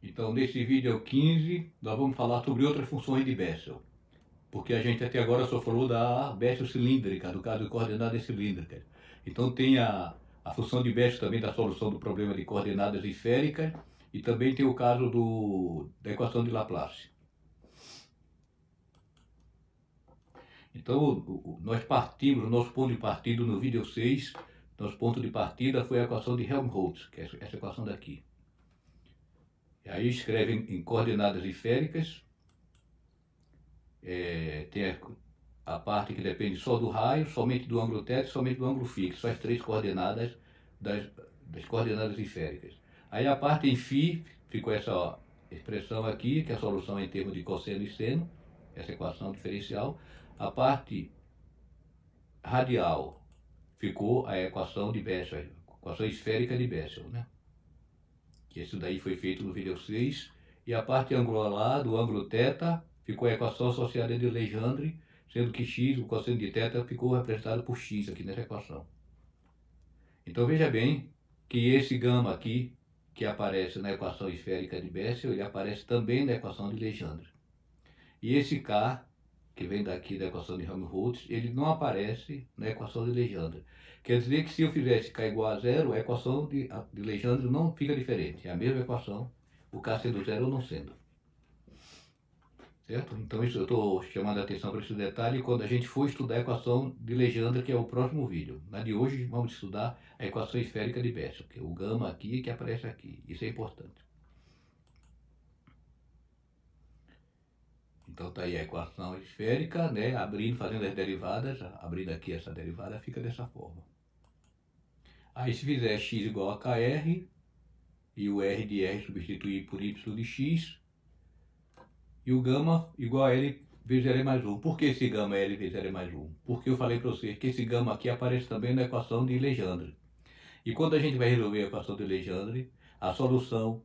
Então, nesse vídeo 15, nós vamos falar sobre outras funções de Bessel. Porque a gente até agora só falou da Bessel cilíndrica, do caso de coordenadas cilíndricas. Então tem a função de Bessel também da solução do problema de coordenadas esféricas e também tem o caso da equação de Laplace. Então nós partimos, o nosso ponto de partida no vídeo 6, nosso ponto de partida foi a equação de Helmholtz, que é essa equação daqui. E aí escreve em coordenadas esféricas, tem a parte que depende só do raio, somente do ângulo θ e somente do ângulo fixo, só as três coordenadas das coordenadas esféricas. Aí a parte em φ, ficou essa expressão aqui, que é a solução em termos de cosseno e seno, essa equação diferencial. A parte radial ficou a equação de Bessel, a equação esférica de Bessel, né? Que isso daí foi feito no vídeo 6. E a parte angular do ângulo θ ficou a equação associada de Legendre, sendo que x, o cosseno de θ, ficou representado por x aqui nessa equação. Então veja bem que esse gama aqui, que aparece na equação esférica de Bessel, ele aparece também na equação de Legendre. E esse k, que vem daqui da equação de Helmholtz, ele não aparece na equação de Legendre. Quer dizer que se eu fizesse k igual a zero, a equação de Legendre não fica diferente. É a mesma equação, o k sendo zero ou não sendo. Certo? Então isso eu estou chamando a atenção para esse detalhe quando a gente for estudar a equação de Legendre, que é o próximo vídeo. Na de hoje vamos estudar a equação esférica de Bessel, que é o gama aqui que aparece aqui. Isso é importante. Então está aí a equação esférica, né? Abrindo, fazendo as derivadas, abrindo aqui essa derivada, fica dessa forma. Aí se fizer x igual a kr, e o r de r substituir por y de x, e o gama igual a L vezes L mais 1. Por que esse gama é L vezes L mais 1? Porque eu falei para vocês que esse gama aqui aparece também na equação de Legendre. E quando a gente vai resolver a equação de Legendre, a solução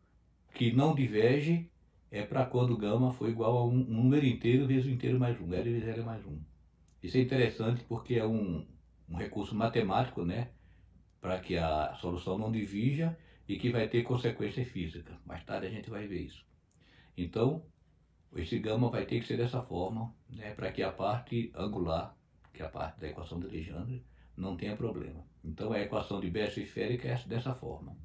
que não diverge é para quando o gama for igual a um número inteiro vezes o inteiro mais 1, L vezes L mais 1. Isso é interessante porque é um recurso matemático, né? Para que a solução não divija e que vai ter consequência física. Mais tarde a gente vai ver isso. Então, esse gama vai ter que ser dessa forma, né, para que a parte angular, que é a parte da equação de Legendre, não tenha problema. Então a equação de Bessel esférica é dessa forma.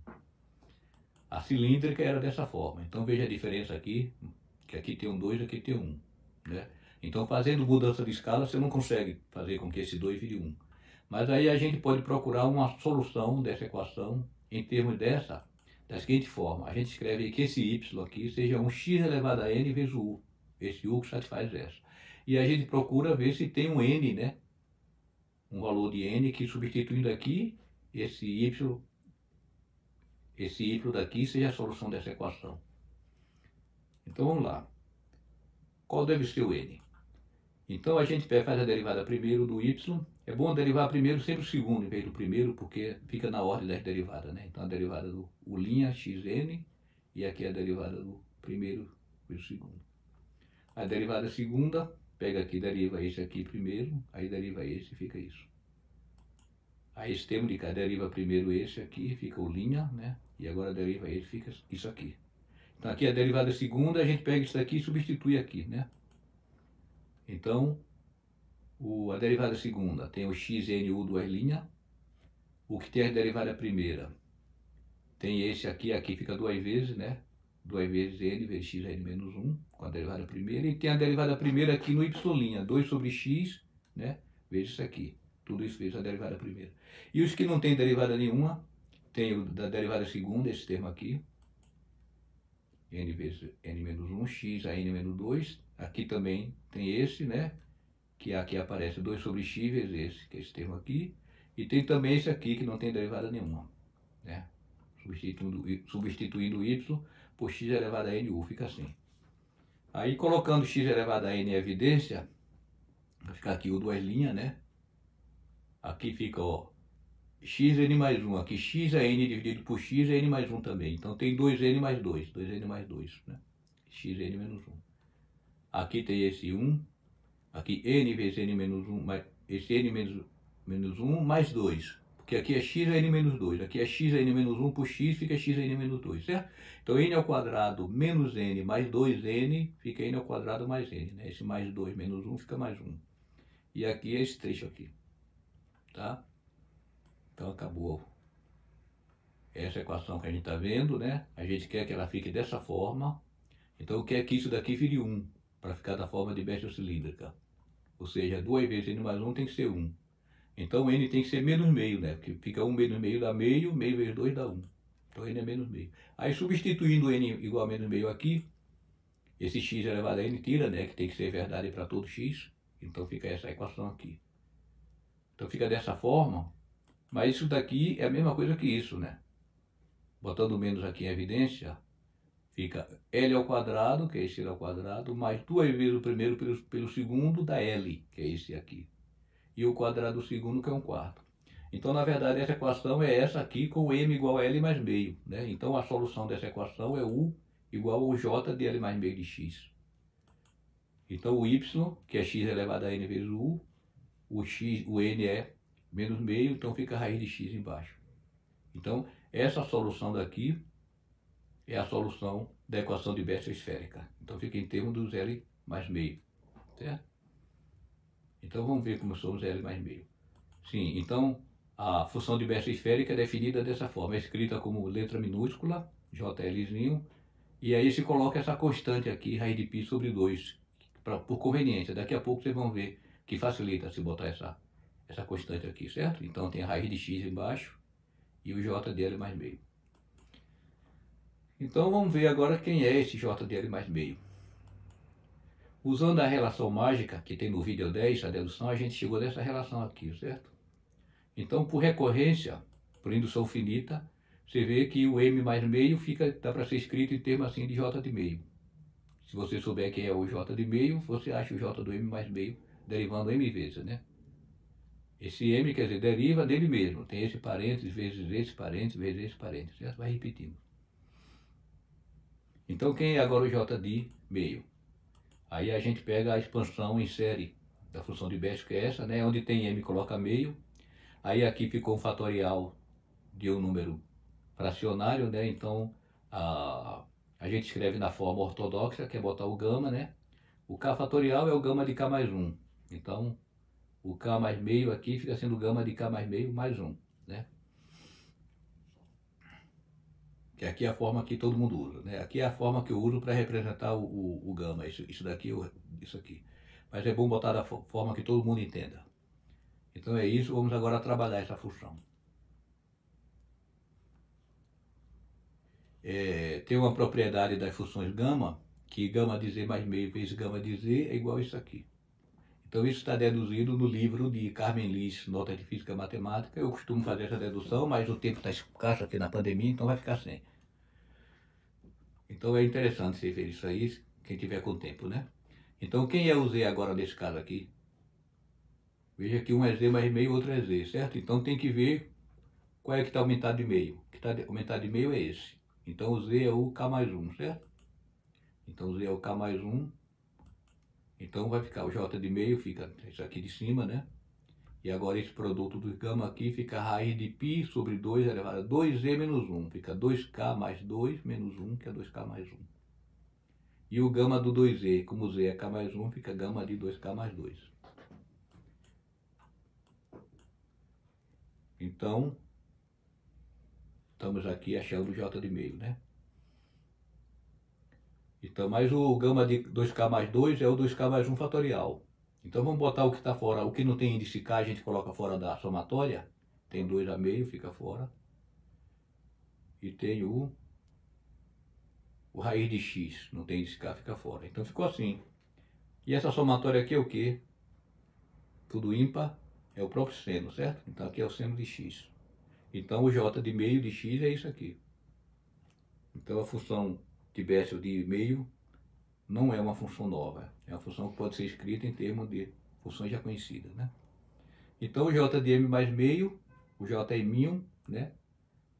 A cilíndrica era dessa forma. Então veja a diferença aqui, que aqui tem um 2, aqui tem um, né? Então fazendo mudança de escala você não consegue fazer com que esse 2 vire 1. Mas aí a gente pode procurar uma solução dessa equação em termos da seguinte forma: a gente escreve que esse y aqui seja um x elevado a n vezes o u, esse u que satisfaz essa. E a gente procura ver se tem um n, né? Um valor de n que, substituindo aqui, esse y daqui seja a solução dessa equação. Então vamos lá. Qual deve ser o n? Então a gente faz a derivada primeiro do y. É bom derivar primeiro sempre o segundo em vez do primeiro, porque fica na ordem das derivadas, né? Então a derivada do u' xn, e aqui a derivada do primeiro vezes o segundo. A derivada segunda, pega aqui, deriva esse aqui primeiro, aí deriva esse e fica isso. Aí esse termo de cá deriva primeiro esse aqui, fica o linha, né? E agora deriva esse, fica isso aqui. Então aqui a derivada segunda, a gente pega isso daqui e substitui aqui, né? Então, a derivada segunda tem o xnu duas linhas. O que tem a derivada primeira tem esse aqui, aqui fica duas vezes, né? 2 vezes n vezes xn menos 1, com a derivada primeira. E tem a derivada primeira aqui no y', 2 sobre x, né? Vezes isso aqui. Tudo isso vezes a derivada primeira. E os que não tem derivada nenhuma, tem o da derivada segunda, esse termo aqui. N vezes n menos 1, x a n menos 2. Aqui também tem esse, né? Que aqui aparece 2 sobre x vezes esse, que é esse termo aqui. E tem também esse aqui que não tem derivada nenhuma, né? Substituindo y por x elevado a nu, fica assim. Aí colocando x elevado a n em evidência, vai ficar aqui o duas linhas, né? Aqui fica, ó, xn mais 1, aqui x a n dividido por x é n mais 1 também. Então tem 2n mais 2, 2n mais 2, né? xn menos 1. Aqui tem esse 1, aqui n vezes n menos 1, esse n menos 1 mais 2, porque aqui é x a n menos 2, aqui é x a n menos 1 por x, fica x a n menos 2, certo? Então n ao quadrado menos n mais 2n, fica n ao quadrado mais n, né? Esse mais 2 menos 1 fica mais 1. E aqui é esse trecho aqui, tá? Então acabou essa equação que a gente está vendo, né? A gente quer que ela fique dessa forma, então quer que isso daqui vire 1, para ficar da forma de Bessel cilíndrica. Ou seja, 2 vezes n mais 1 tem que ser 1. Então n tem que ser menos meio, né? Porque fica 1 menos meio dá meio, meio vezes 2 dá 1. Então n é menos meio. Aí substituindo n igual a menos meio aqui, esse x elevado a n tira, né? Que tem que ser verdade para todo x. Então fica essa equação aqui. Então fica dessa forma, mas isso daqui é a mesma coisa que isso, né? Botando menos aqui em evidência, fica L ao quadrado, que é esse L ao quadrado, mais 2 vezes o primeiro pelo segundo dá L, que é esse aqui. E o quadrado do segundo, que é 1/4. Então, na verdade, essa equação é essa aqui com m igual a L mais meio, né? Então, a solução dessa equação é U igual ao J de L mais meio de x. Então, o Y, que é x elevado a n vezes U, o n é menos meio, então fica a raiz de x embaixo. Então, essa solução daqui é a solução da equação de Bessel esférica. Então, fica em termos dos L mais meio, certo? Então, vamos ver como somos L mais meio. Sim, então, a função de Bessel esférica é definida dessa forma, é escrita como letra minúscula, JLzinho, e aí se coloca essa constante aqui, raiz de π sobre 2, por conveniência. Daqui a pouco vocês vão ver que facilita se botar essa constante aqui, certo? Então, tem a raiz de x embaixo e o j de L mais meio. Então, vamos ver agora quem é esse j de L mais meio. Usando a relação mágica que tem no vídeo 10, a dedução, a gente chegou nessa relação aqui, certo? Então, por recorrência, por indução finita, você vê que o m mais meio dá para ser escrito em termos assim de j de meio. Se você souber quem é o j de meio, você acha o j do m mais meio derivando m vezes, né? Esse m, quer dizer, deriva dele mesmo. Tem esse parênteses, vezes esse parênteses, vezes esse parênteses, certo? Vai repetindo. Então, quem é agora o j de meio? Aí a gente pega a expansão em série da função de Bessel, que é essa, né? Onde tem m, coloca meio. Aí aqui ficou um fatorial de um número fracionário, né? Então, a gente escreve na forma ortodoxa, que é botar o gama, né? O k fatorial é o gama de k mais 1. Então, o k mais meio aqui fica sendo gama de k mais meio mais 1, né? Que aqui é a forma que todo mundo usa, né? Aqui é a forma que eu uso para representar o gama, isso daqui, isso aqui. Mas é bom botar da forma que todo mundo entenda. Então é isso, vamos agora trabalhar essa função. Tem uma propriedade das funções gama, que gama de z mais meio vezes gama de z é igual a isso aqui. Então isso está deduzido no livro de Carmen Liss, Nota de Física Matemática. Eu costumo fazer essa dedução, mas o tempo está escasso aqui na pandemia, então vai ficar sem. Então é interessante você ver isso aí, quem tiver com tempo, né? Então quem é o z agora nesse caso aqui? Veja que um é z mais meio, outro é z, certo? Então tem que ver qual é que está aumentado de meio. O que está aumentado de meio é esse. Então o z é o k mais 1, certo? Então o z é o k mais 1. Então vai ficar o j de meio, fica isso aqui de cima, né? E agora esse produto do gama aqui fica a raiz de π sobre 2 elevado a 2z menos 1. Fica 2k mais 2 menos 1, que é 2k mais 1. E o gama do 2z, como z é k mais 1, fica gama de 2k mais 2. Então, estamos aqui achando o j de meio, né? Então, mas o gama de 2k mais 2 é o 2k mais 1 fatorial. Então vamos botar o que está fora, o que não tem índice k a gente coloca fora da somatória. Tem 2 a meio, fica fora. E tem o raiz de x, não tem índice k, fica fora. Então ficou assim. E essa somatória aqui é o quê? Tudo ímpar é o próprio seno, certo? Então aqui é o seno de x. Então o j de meio de x é isso aqui. Então a função de Bessel de meio não é uma função nova, é uma função que pode ser escrita em termos de funções já conhecidas, né? Então o j de m mais meio, o j é μ, né?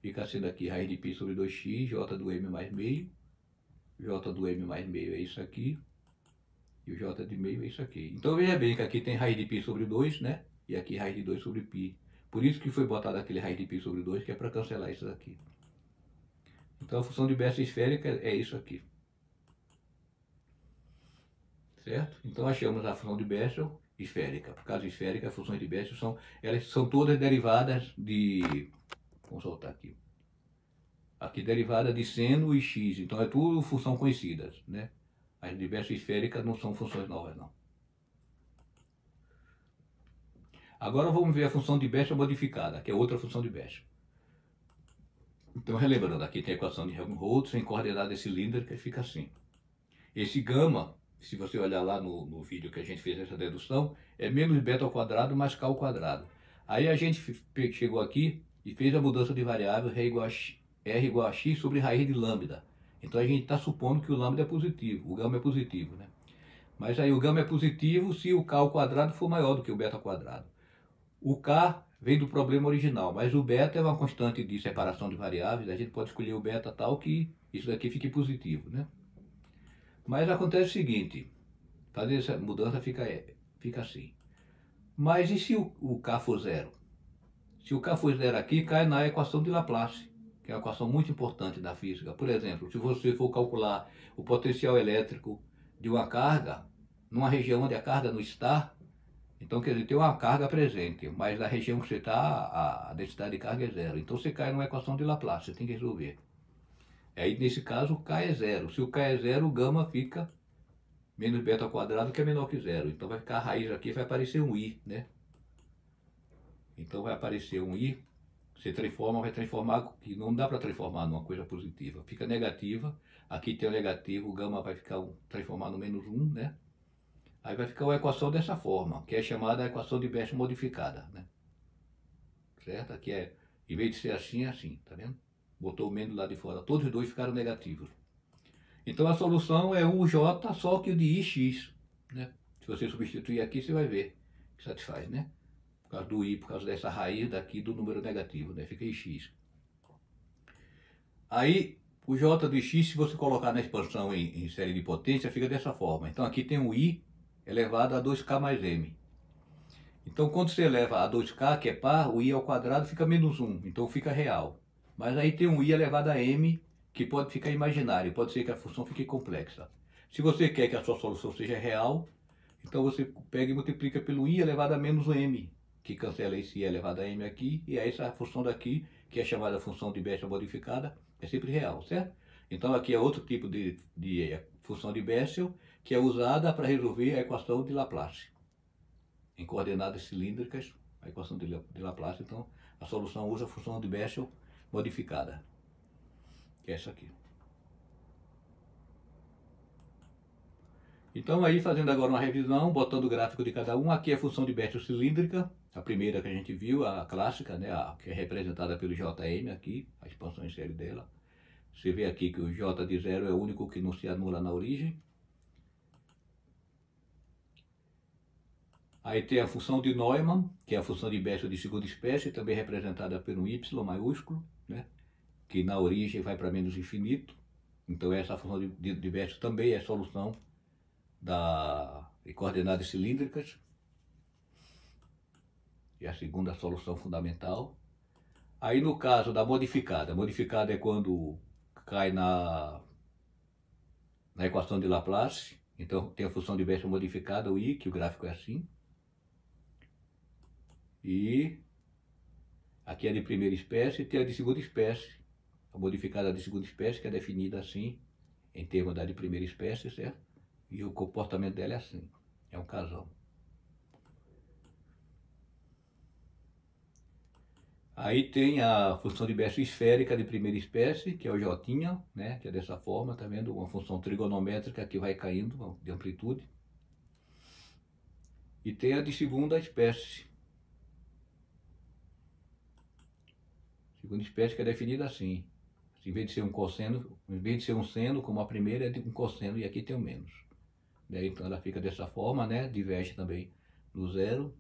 Fica sendo aqui raiz de π sobre 2x, j do m mais meio, j do m mais meio é isso aqui, e o j de meio é isso aqui. Então veja bem que aqui tem raiz de π sobre 2, né? E aqui raiz de 2 sobre π. Por isso que foi botado aquele raiz de π sobre 2, que é para cancelar isso daqui. Então a função de Bessel esférica é isso aqui. Certo? Então achamos a função de Bessel esférica. Por causa esférica, as funções de Bessel elas são todas derivadas de... Vamos soltar aqui. Aqui derivada de seno e x. Então é tudo função conhecidas, né? As de Bessel esférica não são funções novas, não. Agora vamos ver a função de Bessel modificada, que é outra função de Bessel. Então, relembrando, aqui tem a equação de Helmholtz em coordenadas cilíndricas, fica assim. Esse gama, se você olhar lá no vídeo que a gente fez essa dedução, é menos beta ao quadrado mais k ao quadrado. Aí a gente chegou aqui e fez a mudança de variável R igual a x sobre raiz de lambda. Então a gente está supondo que o lambda é positivo, o gama é positivo, né? Mas aí o gama é positivo se o k ao quadrado for maior do que o beta ao quadrado. O k vem do problema original, mas o beta é uma constante de separação de variáveis, a gente pode escolher o beta tal que isso daqui fique positivo, né? Mas acontece o seguinte, fazer essa mudança fica assim. Mas e se o k for zero? Se o k for zero aqui, cai na equação de Laplace, que é uma equação muito importante da física. Por exemplo, se você for calcular o potencial elétrico de uma carga, numa região onde a carga não está, então, quer dizer, tem uma carga presente, mas na região que você está, a densidade de carga é zero. Então, você cai numa equação de Laplace, você tem que resolver. Aí, nesse caso, o k é zero. Se o k é zero, o gama fica menos beta ao quadrado, que é menor que zero. Então, vai ficar a raiz aqui, vai aparecer um i, né? Então, vai aparecer um i. Você transforma, vai transformar, que não dá para transformar numa coisa positiva. Fica negativa. Aqui tem o negativo, o gama vai ficar transformar no menos 1, né? Aí vai ficar uma equação dessa forma, que é chamada equação de Bessel modificada, né? Certo? Aqui é, em vez de ser assim, é assim, tá vendo? Botou o menos lá de fora. Todos os dois ficaram negativos. Então a solução é o J, só que o de Ix, né? Se você substituir aqui, você vai ver que satisfaz, né? Por causa do I, por causa dessa raiz daqui do número negativo, né? Fica Ix. Aí, o J do X, se você colocar na expansão em série de potência, fica dessa forma. Então aqui tem um I elevado a 2k mais m. Então quando você eleva a 2k, que é par, o i ao quadrado fica menos 1, então fica real. Mas aí tem um i elevado a m, que pode ficar imaginário, pode ser que a função fique complexa. Se você quer que a sua solução seja real, então você pega e multiplica pelo i elevado a menos m, que cancela esse i elevado a m aqui, e aí essa função daqui, que é chamada função de Bessel modificada, é sempre real, certo? Então aqui é outro tipo de função de Bessel, que é usada para resolver a equação de Laplace. Em coordenadas cilíndricas, a equação de Laplace, então a solução usa a função de Bessel modificada, que é essa aqui. Então aí, fazendo agora uma revisão, botando o gráfico de cada um, aqui é a função de Bessel cilíndrica, a primeira que a gente viu, a clássica, né, que é representada pelo Jm aqui, a expansão em série dela. Você vê aqui que o J de zero é o único que não se anula na origem. Aí tem a função de Neumann, que é a função de Bessel de segunda espécie, também representada pelo y maiúsculo, né? Que na origem vai para menos infinito. Então essa função de Bessel também é solução de coordenadas cilíndricas. É a segunda solução fundamental. Aí no caso da modificada é quando cai na equação de Laplace. Então tem a função de Bessel modificada, o i, que o gráfico é assim. E aqui é de primeira espécie, tem a de segunda espécie, a modificada de segunda espécie, que é definida assim, em termos da de primeira espécie, certo? E o comportamento dela é assim, é um casal. Aí tem a função de Bessel esférica de primeira espécie, que é o J, né? Que é dessa forma, tá vendo? Uma função trigonométrica que vai caindo de amplitude. E tem a de segunda espécie. Segunda espécie que é definida assim. Em vez de ser um cosseno, em vez de ser um seno, como a primeira, é de um cosseno, e aqui tem o menos. Daí, então ela fica dessa forma, né? Diverge também no zero.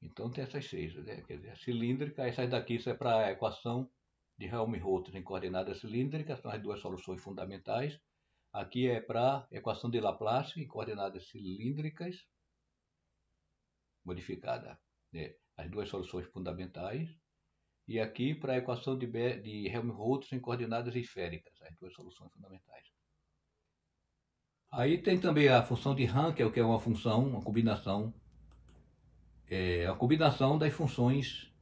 Então tem essas seis, né? Quer dizer, a cilíndrica, essas daqui, isso é para a equação de Helmholtz em coordenadas cilíndricas, são as duas soluções fundamentais. Aqui é para a equação de Laplace em coordenadas cilíndricas. modificada, né? As duas soluções fundamentais, e aqui para a equação de Helmholtz em coordenadas esféricas, as duas soluções fundamentais. Aí tem também a função de Hankel, que é uma função, uma combinação, a combinação das funções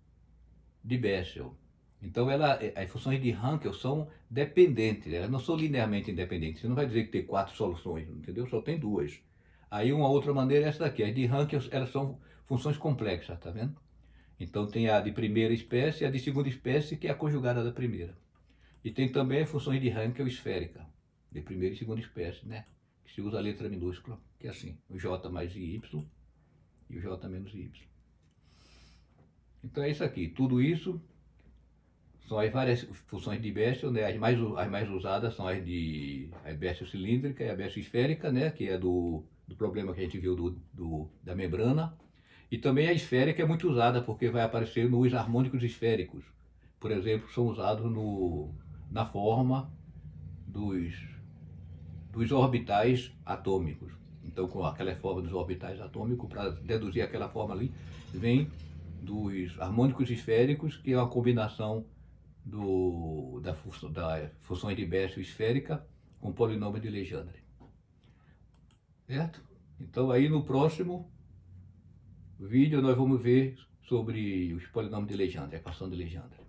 de Bessel. Então as funções de Hankel são dependentes, elas não são linearmente independentes. Você não vai dizer que tem 4 soluções, entendeu? Só tem 2. Aí uma outra maneira é essa daqui, as de Hankel elas são funções complexas, tá vendo? Então tem a de primeira espécie e a de segunda espécie, que é a conjugada da primeira. E tem também as funções de Hankel esférica, de primeira e segunda espécie, né? Que se usa a letra minúscula, que é assim, o J mais IY e o J menos IY. Então é isso aqui, tudo isso são as várias funções de Bessel, né? As mais usadas são as de Bessel cilíndrica e a Bessel esférica, né? Que é do problema que a gente viu da membrana. E também a esférica é muito usada porque vai aparecer nos harmônicos esféricos. Por exemplo, são usados na forma dos orbitais atômicos. Então, com aquela forma dos orbitais atômicos, para deduzir aquela forma ali, vem dos harmônicos esféricos, que é uma combinação das funções de Bessel esférica com polinômio de Legendre. Certo? Então, aí no próximo vídeo nós vamos ver sobre os polinômios de Legendre, a equação de Legendre.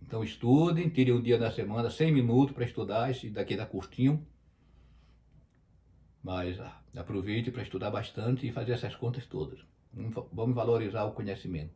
Então estudem, tirem um dia da semana, 100 minutos para estudar, esse daqui dá curtinho. Mas aproveite para estudar bastante e fazer essas contas todas. Vamos valorizar o conhecimento.